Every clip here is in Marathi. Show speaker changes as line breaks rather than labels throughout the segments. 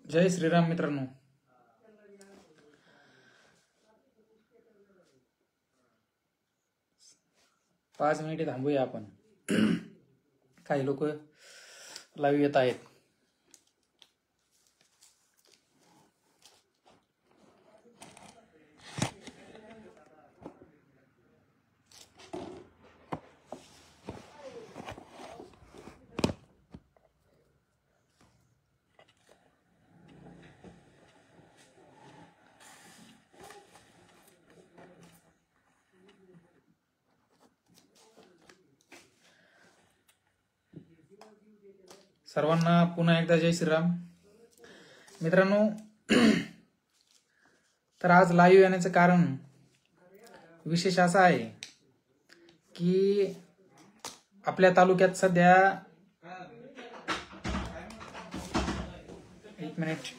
जय श्रीराम मित्रांनो. पाच मिनिटे थांबूया आपण. काही लोक लाईव्ह येत आहेत. सर्वांना पुन्हा एकदा जय श्रीराम. मित्रांनो, तर आज लाईव्ह येण्याचं कारण विशेष असं आहे की आपल्या तालुक्यात सध्या एक मिनिट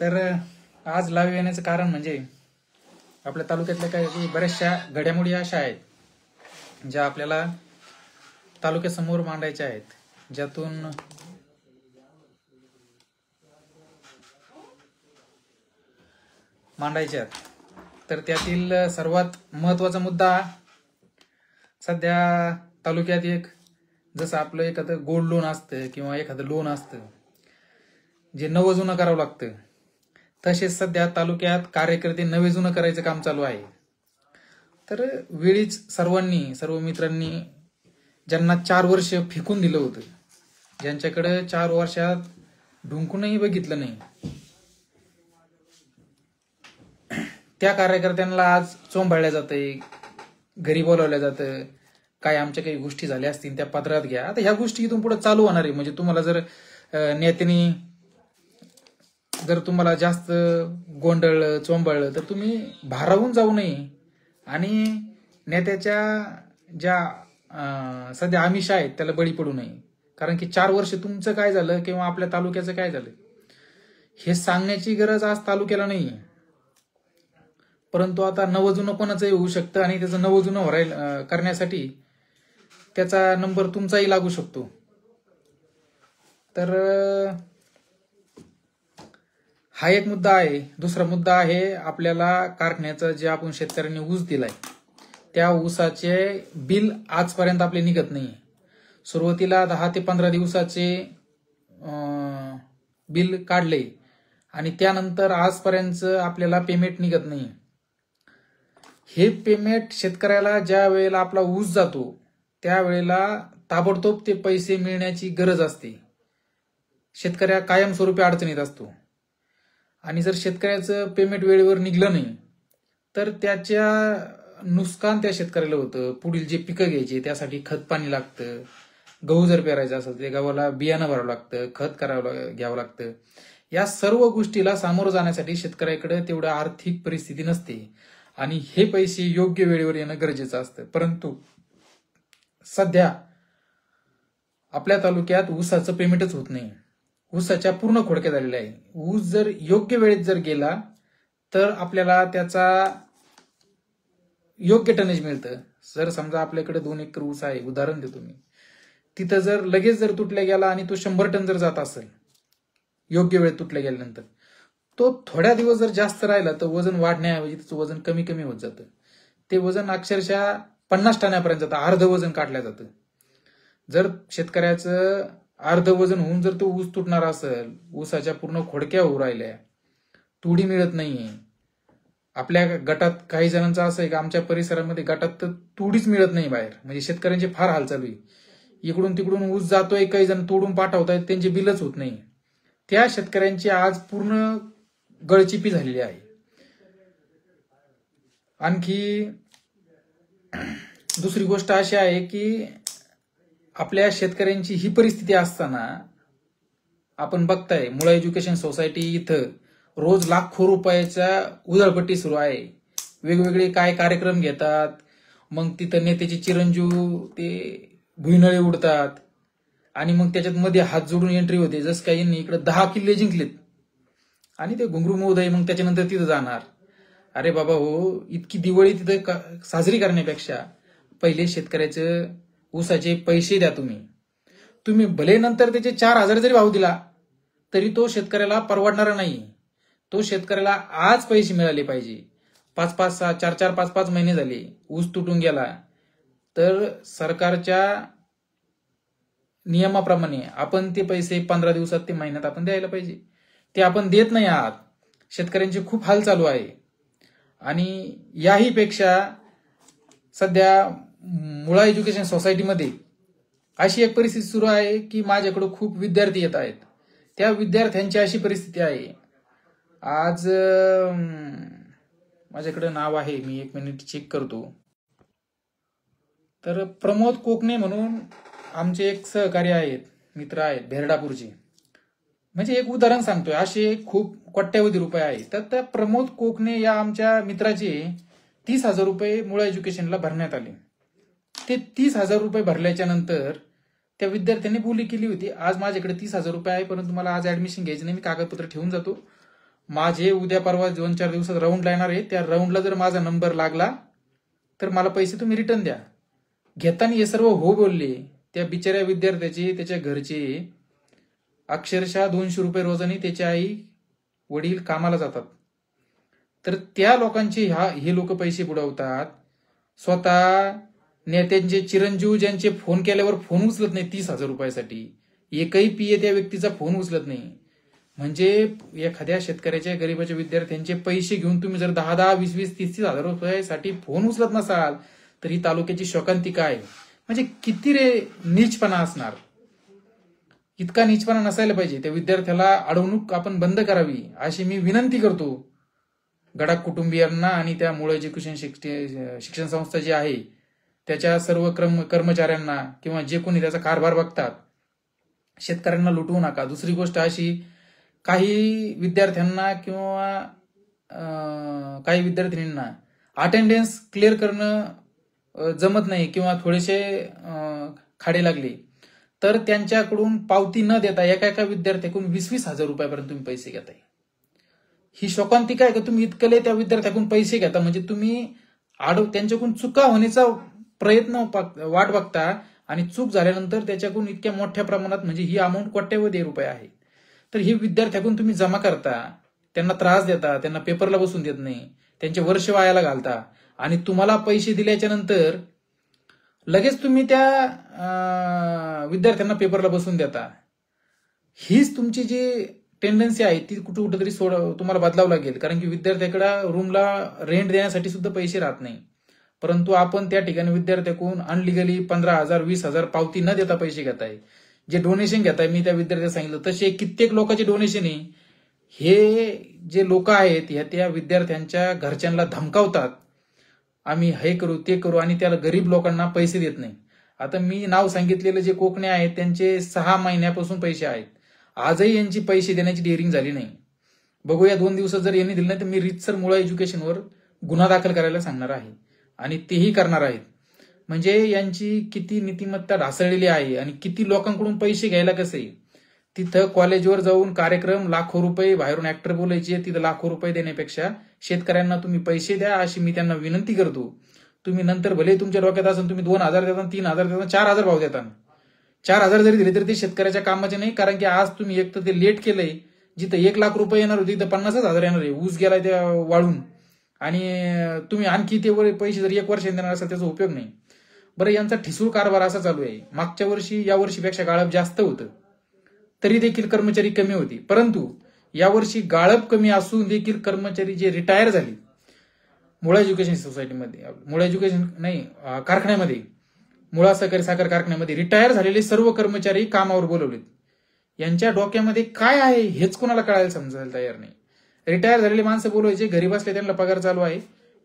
तर आज लाईव्ह येण्याचं कारण म्हणजे आपल्या तालुक्यातल्या काही बऱ्याचशा घडामोडी अशा आहेत ज्या आपल्याला तालुक्यासमोर मांडायच्या आहेत, ज्यातून मांडायच्या आहेत. तर त्यातील सर्वात महत्वाचा मुद्दा सध्या तालुक्यात एक, जसं आपलं एखादं गोल्ड लोन असतं किंवा एखादं लोन असतं जे नवं जुनं करावं लागतं, तसेच सध्या तालुक्यात कार्यकर्ते नवे जुनं करायचं काम चालू आहे. तर वेळीच सर्व मित्रांनी ज्यांना 4 वर्ष फेकून दिलं होतं, ज्यांच्याकडे 4 वर्षात ढुंकूनही बघितलं नाही, त्या कार्यकर्त्यांना आज चोंबाळल्या जातंय, घरी बोलावलं जातं. काय आमच्या काही गोष्टी झाल्या असतील त्या पदरात घ्या. आता ह्या गोष्टी इथून पुढे चालू होणार आहे. म्हणजे तुम्हाला जर नेत्यांनी जर तुम्हाला जास्त गोंधळलं चोंबळलं तर तुम्ही भारावून जाऊ नये आणि नेत्याच्या ज्या सध्या आमिष आहेत त्याला बळी पडू नये. कारण की 4 वर्ष तुमचं काय झालं किंवा आपल्या तालुक्याचं काय झालं हे सांगण्याची गरज आज तालुक्याला नाही. परंतु आता नवजुनं कोणाचंही होऊ शकतं आणि त्याचं नवजुनं करण्यासाठी त्याचा नंबर तुमचाही लागू शकतो. तर हा एक मुद्दा आहे. दुसरा मुद्दा आहे आपल्याला कारखान्याचं जे आपण शेतकऱ्यांनी ऊस दिलाय त्या ऊसाचे बिल आजपर्यंत आपले निघत नाही. सुरुवातीला 10 ते 15 दिवसाचे बिल काढले आणि त्यानंतर आजपर्यंत आपल्याला पेमेंट निघत नाही. हे पेमेंट शेतकऱ्याला ज्या वेळेला आपला ऊस जातो त्यावेळेला ताबडतोब ते पैसे मिळण्याची गरज असते. शेतकऱ्या कायमस्वरूपी अडचणीत असतो आणि जर शेतकऱ्याचं पेमेंट वेळेवर निघलं नाही तर त्याच्या नुकसान त्या शेतकऱ्याला होतं. पुढील जे पिकं घ्यायचे त्यासाठी खत पाणी लागतं. गहू जर पेरायचा असेल ते गव्हाला बियाणं भरावं लागतं, खत घ्यावं लागतं. या सर्व गोष्टीला सामोरं जाण्यासाठी शेतकऱ्याकडे तेवढं आर्थिक परिस्थिती नसते आणि हे पैसे योग्य वेळेवर येणं गरजेचं असतं. परंतु सध्या आपल्या तालुक्यात ऊसाचं पेमेंटच होत नाही. ऊसाच्या पूर्ण खोडक्या झालेल्या आहे. ऊस जर योग्य वेळेत जर गेला तर आपल्याला त्याचा योग्य टनेज मिळतं. जर समजा आपल्याकडे 2 एकर ऊस आहे, उदाहरण देतो मी, तिथं जर लगेच जर तुटल्या गेला आणि तो 100 टन जर जात असेल योग्य वेळेत तुटल्या गेल्यानंतर, तो थोड्या दिवस जर जास्त राहिला तर वजन वाढण्याऐवजी त्याचं वजन कमी कमी होत जातं. ते वजन अक्षरशः 50 टनापर्यंत जातं, अर्ध वजन काढलं जातं. जर शेतकऱ्याचं अर्ध वजन होऊन जर तो ऊस तुटणार असेल, ऊसाच्या पूर्ण खोडक्या होऊ राहिल्या, तुडी मिळत नाहीये. आपल्या गटात काही जणांचं असं आहे की आमच्या परिसरामध्ये गटात तर तुडीच मिळत नाही बाहेर. म्हणजे शेतकऱ्यांचे फार हाल चालू आहे. इकडून तिकडून ऊस जातोय, काही जण तोडून पाठवतायत, त्यांचे बिलच होत नाही. त्या शेतकऱ्यांची आज पूर्ण गळचिपी झालेली आहे. आणखी दुसरी गोष्ट अशी आहे की आपल्या शेतकऱ्यांची ही परिस्थिती असताना आपण बघताय मुळा एज्युकेशन सोसायटी इथं रोज लाखो रुपयाच्या उधळपट्टी सुरू आहे. वेगवेगळे काय कार्यक्रम घेतात, मग तिथं नेत्याचे चिरंजीव ते भुईनळे उडतात आणि मग त्याच्यात मध्ये हात जोडून एंट्री होते. जसं काही यांनी इकडे 10 किल्ले जिंकलेत आणि ते घुंगरू महोदय मग त्याच्यानंतर तिथं जाणार. अरे बाबा हो, इतकी दिवाळी तिथं साजरी करण्यापेक्षा पहिले शेतकऱ्याचं ऊसाचे पैसे द्या. तुम्ही भले नंतर त्याचे 4,000 जरी भाव दिला तरी तो शेतकऱ्याला परवडणारा नाही. तो शेतकऱ्याला आज पैसे मिळाले पाहिजे. 5-5, 4-4, 5-5 महिने झाले, ऊस तुटून गेला तर सरकारच्या नियमाप्रमाणे आपण ते पैसे 15 दिवसात ते महिन्यात आपण द्यायला पाहिजे. ते आपण देत नाही आहात. शेतकऱ्यांचे खूप हाल चालू आहे. आणि याही पेक्षा सध्या मुळा एज्युकेशन सोसायटीमध्ये अशी एक परिस्थिती सुरू आहे की माझ्याकडे खूप विद्यार्थी येत आहेत. त्या विद्यार्थ्यांची अशी परिस्थिती आहे. आज माझ्याकडे नाव आहे, मी 1 मिनिट चेक करतो. तर प्रमोद कोकणे म्हणून आमचे एक सहकारी आहेत, मित्र आहेत भेरडापूरचे. म्हणजे एक उदाहरण सांगतोय, असे खूप कोट्यावधी रुपये आहेत. तर त्या प्रमोद कोकणे या आमच्या मित्राचे 30,000 रुपये मुळा एज्युकेशनला भरण्यात आले. ते 30,000 रुपये भरल्याच्या नंतर त्या विद्यार्थ्यांनी बोली केली होती, आज माझ्याकडे 30,000 रुपये आहे, परंतु मला आज ऍडमिशन घ्यायचं नाही, मी कागदपत्र ठेवून जातो. माझे उद्या परवा 2-4 दिवसात राऊंडला येणार आहे, त्या राऊंडला जर माझा नंबर लागला तर मला पैसे तुम्ही रिटर्न द्या. घेताना हे सर्व हो बोलले. त्या बिचाऱ्या विद्यार्थ्याचे, त्याच्या घरचे अक्षरशः 200 रुपये रोजाने त्याची आई वडील कामाला जातात. तर त्या लोकांचे हे लोक पैसे बुडवतात. स्वतः नेत्यांचे चिरंजीव ज्यांचे फोन केल्यावर फोन उचलत नाही 30,000 रुपयासाठी, एकही पीए त्या व्यक्तीचा फोन उचलत नाही. म्हणजे एखाद्या शेतकऱ्याच्या, गरीबाच्या विद्यार्थ्यांचे पैसे घेऊन तुम्ही जर 10-10, 20-20, 30,000 रुपयासाठी फोन उचलत नसाल तर ही तालुक्याची शोकांतिका आहे. म्हणजे किती रे नीचपणा असणार. इतका नीचपणा नसायला पाहिजे. त्या विद्यार्थ्याला अडवणूक आपण बंद करावी अशी मी विनंती करतो गडाख कुटुंबियांना आणि त्या मुळ एज्युकेशन शिक्षण संस्था जी आहे त्याच्या सर्व कर्मचाऱ्यांना किंवा जे कोणी त्याचा कारभार बघतात. शेतकऱ्यांना लुटवू नका. दुसरी गोष्ट अशी, काही विद्यार्थ्यांना किंवा काही विद्यार्थिनींना अटेंडन्स क्लिअर करणं जमत नाही किंवा थोडेसे खाडे लागले तर त्यांच्याकडून पावती न देता एका विद्यार्थ्याकडून 20,000 रुपयापर्यंत तुम्ही पैसे घेताय. ही शोकांतिका आहे का तुम्ही इतकले त्या विद्यार्थ्याकडून पैसे घेता. म्हणजे तुम्ही त्यांच्याकडून चुका होण्याचा प्रयत्न वाट बघता आणि चूक झाल्यानंतर त्याच्याकडून इतक्या मोठ्या प्रमाणात, म्हणजे ही अमाऊंट कोट्यवधी रुपये आहे, तर ही विद्यार्थ्याकडून तुम्ही जमा करता, त्यांना त्रास देता, त्यांना पेपरला बसून देत नाही, त्यांचे वर्ष वायाला घालता आणि तुम्हाला पैसे दिल्याच्या नंतर लगेच तुम्ही त्या विद्यार्थ्यांना पेपरला बसून देता. हीच तुमची जी टेंडन्सी आहे ती कुठेतरी तुम्हाला बदलावं लागेल. कारण की विद्यार्थ्याकडे रूमला रेंट देण्यासाठी सुद्धा पैसे राहत नाही, परंतु आपण त्या ठिकाणी विद्यार्थ्याकडून अनलिगली 15,000, 20,000 पावती न देता पैसे घेताय. जे डोनेशन घेताय, मी त्या विद्यार्थ्याला सांगितलं तसे कित्येक लोकांचे डोनेशन आहे. हे जे लोक आहेत ह्या त्या विद्यार्थ्यांच्या घरच्यांना धमकावतात, आम्ही हे करू ते करू, आणि त्याला गरीब लोकांना पैसे देत नाही. आता मी नाव सांगितलेलं जे कोकणे आहेत त्यांचे 6 महिन्यापासून पैसे आहेत. आजही यांची पैसे देण्याची डेअरिंग झाली नाही. बघूया 2 दिवसात जर यांनी दिले नाही तर मी रीतसर मुळा एज्युकेशनवर गुन्हा दाखल करायला सांगणार आहे आणि तेही करणार आहेत. म्हणजे यांची किती नीतिमत्ता ढासळलेली आहे आणि किती लोकांकडून पैसे घ्यायला कसे. तिथं कॉलेजवर जाऊन कार्यक्रम लाखो रुपये, बाहेरून ऍक्टर बोलायचे, तिथं लाखो रुपये देण्यापेक्षा शेतकऱ्यांना तुम्ही पैसे द्या अशी मी त्यांना विनंती करतो. तुम्ही नंतर भले तुमच्या डोक्यात असून तुम्ही 2,000 देता, 3,000 देता, 4,000 भाव देता, 4,000 जरी दिले तरी ते शेतकऱ्याच्या कामाचे नाही. कारण की आज तुम्ही एक तर ते लेट केलंय, जिथं 1 लाख रुपये येणार होते तिथं 50,000 येणार आहे. ऊस गेलाय त्या वाळून आणि तुम्ही आणखी ते पैसे जर 1 वर्ष देणार असाल त्याचा उपयोग नाही. बरं, यांचा ठिसूळ कारभार असा चालू आहे. मागच्या वर्षी या वर्षीपेक्षा गाळप जास्त होतं तरी देखील कर्मचारी कमी होती, परंतु यावर्षी गाळप कमी असून देखील कर्मचारी जे रिटायर झाले मुळा एज्युकेशन सोसायटीमध्ये, मुळा एज्युकेशन नाही कारखान्यामध्ये, मुळा सहकारी साखर कारखान्यामध्ये रिटायर झालेले सर्व कर्मचारी कामावर बोलवलेत. यांच्या डोक्यामध्ये काय आहे हेच कोणाला कळायला समजायला तयार नाही. रिटायर झालेले माणसं बोलवायचे, घरी बसले त्यांना पगार चालू आहे.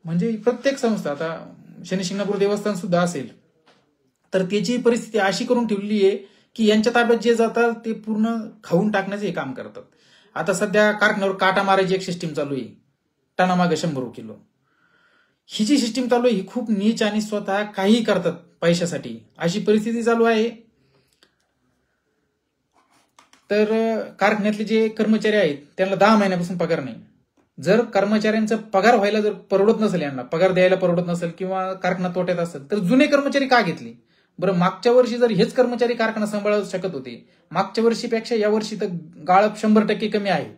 म्हणजे प्रत्येक संस्था, आता शनी शिंगणापूर देवस्थान सुद्धा असेल तर त्याची परिस्थिती अशी करून ठेवली आहे की यांच्या ताब्यात जे जातात ते पूर्ण खाऊन टाकण्याचे हे काम करतात. आता सध्या कारखान्यावर काटा मारायची एक सिस्टीम चालू आहे, टनामागे 100 किलो. ही जी सिस्टीम चालू आहे ही खूप नीच आणि स्वतः काहीही करतात पैशासाठी, अशी परिस्थिती चालू आहे. तर कारखान्यातले जे कर्मचारी आहेत त्यांना 10 महिन्यापासून पगार नाही. जर कर्मचाऱ्यांचा पगार व्हायला जर परवडत नसेल, यांना पगार द्यायला परवडत नसेल किंवा कारखाना तोट्यात असेल, तर जुने कर्मचारी का घेतले बरं? मागच्या वर्षी जर हेच कर्मचारी कारखाना सांभाळू शकत होते, मागच्या वर्षीपेक्षा या वर्षी तर गाळप 100% कमी आहे.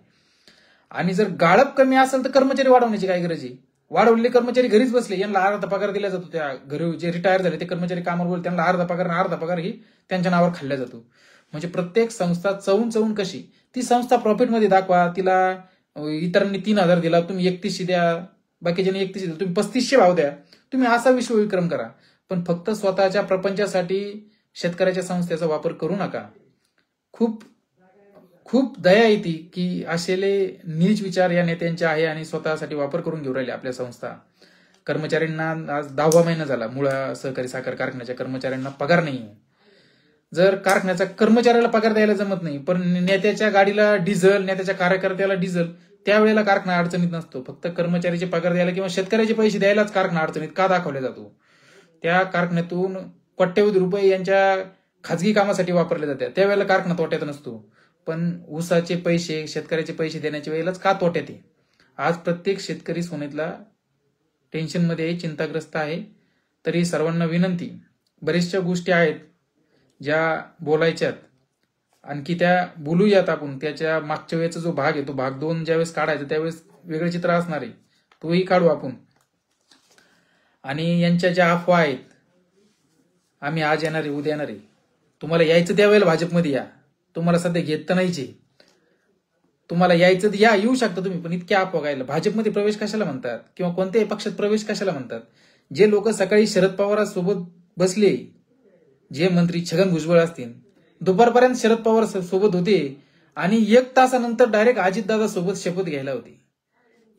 आणि जर गाळप कमी असेल तर कर्मचारी वाढवण्याची काय गरज आहे? वाढवलेले कर्मचारी घरीच बसले, यांना अर्धा पगार दिला जातो. त्या घरी जे रिटायर झाले ते कर्मचारी कामावर बोलले त्यांना अर्धा पगार ही त्यांच्या नावावर खाल्ला जातो. म्हणजे प्रत्येक संस्था चवून कशी, ती संस्था प्रॉफिटमध्ये दाखवा, तिला इतरांनी 3,000 दिला, तुम्ही 3100 द्या, बाकीच्यांनी 3100 दिला, तुम्ही 3500 भाव द्या, तुम्ही असा विश्वविक्रम करा. पण फक्त स्वतःच्या प्रपंचासाठी शेतकऱ्याच्या संस्थेचा वापर करू नका. खूप खूप दया येते की असेले नीच विचार या नेत्यांचे आहे आणि स्वतःसाठी वापर करून घेऊ राहिले आपल्या संस्था. कर्मचाऱ्यांना आज 10वा महिना झाला, मुळा सहकारी साखर कारखान्याच्या कर्मचाऱ्यांना पगार नाही. जर कारखान्याच्या कर्मचाऱ्याला पगार द्यायला जमत नाही, पण नेत्याच्या गाडीला डिझेल, नेत्याच्या कार्यकर्त्याला डिझेल, त्यावेळेला कारखाना अडचणीत नसतो. फक्त कर्मचाऱ्याचे पगार द्यायला किंवा शेतकऱ्याचे पैसे द्यायलाच कारखाना अडचणीत का दाखवला जातो? त्या कारखान्यातून कोट्यवधी रुपये यांच्या खाजगी कामासाठी वापरले जातात, त्यावेळेला कारखाना तोट्यात नसतो. पण ऊसाचे पैसे, शेतकऱ्याचे पैसे देण्याच्या वेळेलाच का तोट्यात आहे? आज प्रत्येक शेतकरी सोनेतला टेन्शनमध्ये आहे, चिंताग्रस्त आहे. तरी सर्वांना विनंती, बऱ्याचशा गोष्टी आहेत ज्या बोलायच्यात, आणखी त्या बोलूयात आपण. त्याच्या मागच्या वेळेचा जो भाग आहे तो भाग 2 ज्यावेळेस काढायचा त्यावेळेस वेगळं चित्र असणार आहे, तोही काढू आपण. आणि यांच्या ज्या अफवा आहेत, आम्ही आज येणार आहे, उद्या येणार आहे, तुम्हाला यायचं त्यावेळेला भाजपमध्ये या. तुम्हाला सध्या घेत तर नाहीचे, तुम्हाला यायचं तर या, येऊ शकता तुम्ही, पण इतक्या अफवा गायला भाजपमध्ये प्रवेश कशाला म्हणतात किंवा कोणत्याही पक्षात प्रवेश कशाला म्हणतात? जे लोक सकाळी शरद पवारांसोबत बसले, जे मंत्री छगन भुजबळ असतील, दुपारपर्यंत शरद पवार सोबत होते आणि 1 तासानंतर डायरेक्ट अजितदादा सोबत शपथ घ्यायला होती.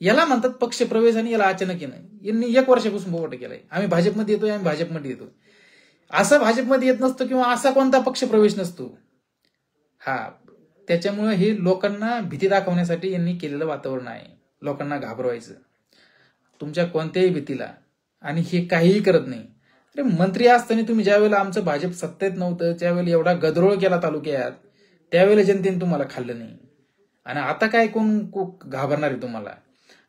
याला म्हणतात पक्ष प्रवेश आणि याला अचानक येणं. यांनी 1 वर्षापासून बोगट केलाय, आम्ही भाजपमध्ये येतोय, आम्ही भाजपमध्ये येतो. असं भाजपमध्ये येत नसतो किंवा असा कोणता पक्ष प्रवेश नसतो. हा, त्याच्यामुळे हे लोकांना भीती दाखवण्यासाठी यांनी केलेलं वातावरण आहे, लोकांना घाबरवायचं तुमच्या कोणत्याही भीतीला. आणि हे काहीही करत नाही. अरे मंत्री असताना तुम्ही ज्यावेळेला आमचं भाजप सत्तेत नव्हतं त्यावेळेला एवढा गदरोळ केला तालुक्यात, त्यावेळेला जनतेने तुम्हाला खाल्लं नाही. आणि आता काय कोण घाबरणार आहे तुम्हाला?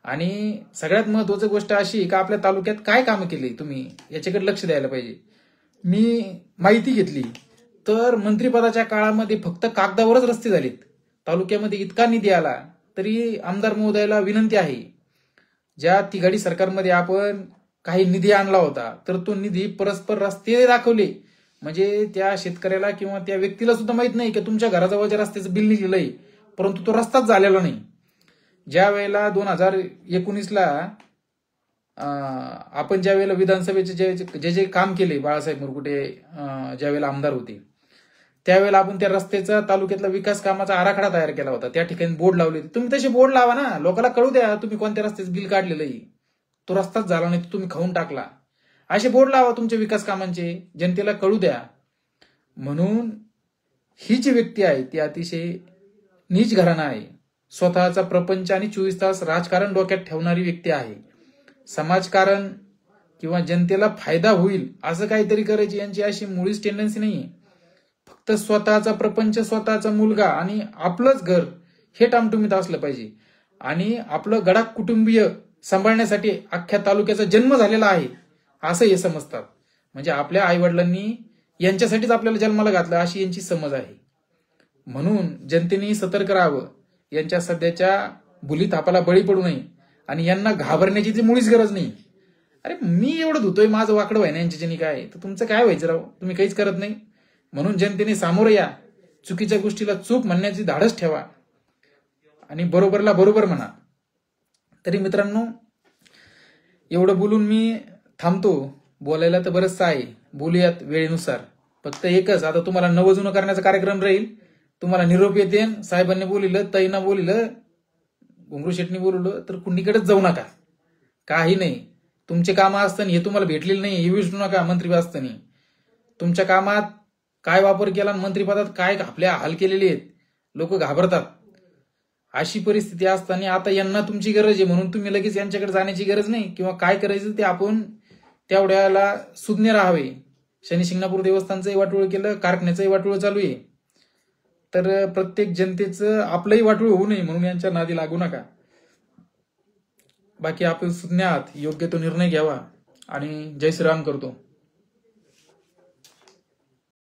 आणि सगळ्यात महत्वाची गोष्ट अशी का आपल्या तालुक्यात काय कामं केली तुम्ही, याच्याकडे लक्ष द्यायला पाहिजे. मी माहिती घेतली तर मंत्रिपदाच्या काळामध्ये फक्त कागदावरच रस्ते झालेत. तालुक्यामध्ये इतका निधी आला. तरी आमदार महोदयाला विनंती आहे, ज्या तिघाडी सरकारमध्ये आपण काही निधी आणला होता तर तो निधी परस्पर रस्ते दाखवले, म्हणजे त्या शेतकऱ्याला किंवा त्या व्यक्तीला सुद्धा माहित नाही की तुमच्या घराजवळच्या रस्त्याचं बिल निघलंय, परंतु तो रस्ताच झालेला नाही. ज्या वेळेला 2019ला आपण ज्या वेळेला विधानसभेचे जे जे काम केले बाळासाहेब मुरकुटे ज्या वेळेला आमदार होते, त्यावेळेला आपण त्या रस्त्याचा तालुक्यातला विकास कामाचा आराखडा तयार केला होता, त्या ठिकाणी बोर्ड लावले. तुम्ही तसे बोर्ड लावा ना, लोकांना कळू द्या तुम्ही कोणत्या रस्त्याचं बिल काढलेलं आहे, तो रस्ताच झाला नाही, तुम्ही खाऊन टाकला. असे बोर्ड लावा तुमच्या विकास कामांचे, जनतेला कळू द्या. म्हणून ही जी व्यक्ती आहे ती अतिशय नीच घराणा आहे. स्वतःचा प्रपंच आणि 24 तास राजकारण डोक्यात ठेवणारी व्यक्ती आहे. समाजकारण किंवा जनतेला फायदा होईल असं काहीतरी करायची यांची अशी मुळीच टेंडन्सी नाहीये. फक्त स्वतःचा प्रपंच, स्वतःचा मुलगा आणि आपलंच घर हे टामटुमीत असलं पाहिजे. आणि आपलं गडाख कुटुंबीय सांभाळण्यासाठी अख्ख्या तालुक्याचा जन्म झालेला आहे असं हे समजतात. म्हणजे आपल्या आईवडिलांनी यांच्यासाठीच आपल्याला जन्माला घातलं अशी यांची समज आहे. म्हणून जनतेने सतर्क राहावं, यांच्या सध्याच्या भुलीथापाला बळी पडू नये आणि यांना घाबरण्याची ती मुळीच गरज नाही. अरे मी एवढं धुतोय, माझं वाकडं व्हाय ना यांच्यानी काय, तर तुमचं काय व्हायचं राव, तुम्ही काहीच करत नाही. म्हणून जनतेने सामोरं या, चुकीच्या गोष्टीला चूक म्हणण्याची धाडस ठेवा आणि बरोबरला बरोबर म्हणा. तरी मित्रांनो, एवढं बोलून मी थांबतो. बोलायला तर बरंचसं आहे, बोलूयात वेळेनुसार. फक्त एकच, आता तुम्हाला नवजुनं करण्याचा कार्यक्रम राहील. तुम्हाला निरोप येते, साहेबांनी बोलिलं, ताईंना बोलिलं, घुंगरू शेटनी बोलवलं तर कुणीकडेच जाऊ नका. काही नाही, तुमचे कामं असताना हे तुम्हाला भेटलेलं नाही हे विसरू नका. मंत्री असताना तुमच्या कामात काय वापर केला आणि मंत्रिपदात काय आपल्या हाल केलेले आहेत, लोक घाबरतात. अशी परिस्थिती असताना आता यांना तुमची गरज आहे म्हणून तुम्ही लगेच यांच्याकडे जाण्याची गरज नाही, किंवा काय करायचं ते आपण तेवढ्याला सुज्ञ राहावे. शनी शिंगणापूर देवस्थानचंही वाटोळ केलं, कारखान्याचंही वाटोळ चालू आहे. तर प्रत्येक जनतेचं आपलंही वाटोळ होऊ नये म्हणून यांच्या नादी लागू नका. बाकी आपण सुज्ञ आहात, योग्य तो निर्णय घ्यावा. आणि जय श्रीराम करतो.